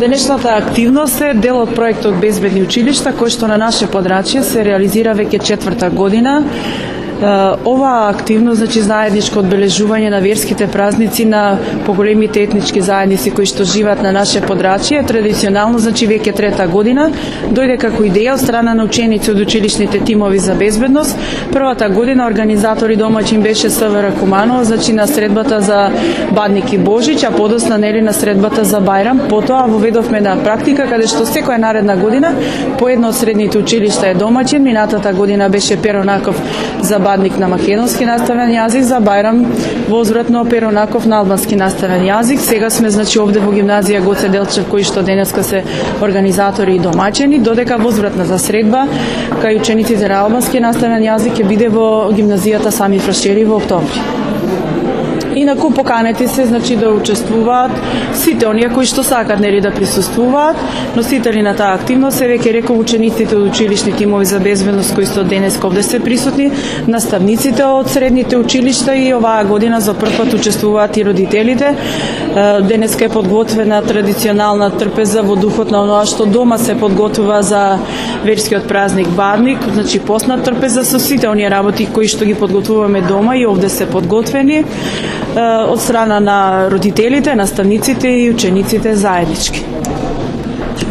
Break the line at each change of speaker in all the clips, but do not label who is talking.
Денешната активност е дел од проектот Безбедни училишта, кој што на наше подрачје се реализира веќе 4-та година. Оваа активност, значи заедничко одбележување на верските празници на поголемите етнички заедници кои што живеат на наше подрачје, традиционално, значи веќе 3-та година, дојде како идеја од страна на ученици од училишните тимови за безбедност. Првата година организатори домаќин беше СВР Куманово, значи на средбата за Бадник и Божич, а подосна нели на средбата за Бајрам. Потоа воведовме на практика каде што секоја наредна година по едно од средните училишта е домаќин. Минатата година беше Перо Наков за Бадник на македонски наставен јазик, за Бајрам возвратно Перо Наков на албански наставен јазик. Сега сме значи овде во гимназија Гоце Делчев, кои што денеска се организатори и домаќини, додека возвратната средба кај учениците на албански наставен јазик ќе биде во гимназијата Сами Фрашери во октомври. Инаку поканети се значи да учествуваат сите оние кои што сакат нели да присуствуваат. Носители на таа активност се веќе реков учениците од училишни тимови за безбедност кои што денес овде се присутни, наставниците од средните училишта и оваа година за прв пат учествуваат и родителите. Денеска е подготвена традиционална трпеза во духот на оноа што дома се подготвува за верскиот празник Бадник, значи постна трпеза со сите оние работи кои што ги подготвуваме дома и овде се подготвени од страна на родителите, наставниците и учениците заеднички.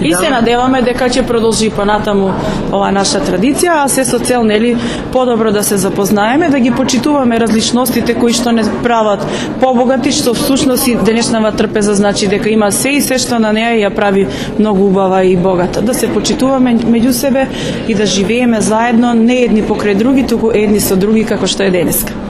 И се надеваме дека ќе продолжи понатаму ова наша традиција, а се со цел нели подобро да се запознаеме, да ги почитуваме различностите кои што не прават побогати, што всушност и денешнава трпеза значи дека има се и се што на неа ја прави многу убава и богата. Да се почитуваме меѓу себе и да живееме заедно, не едни покрај други, туку едни со други како што е денеска.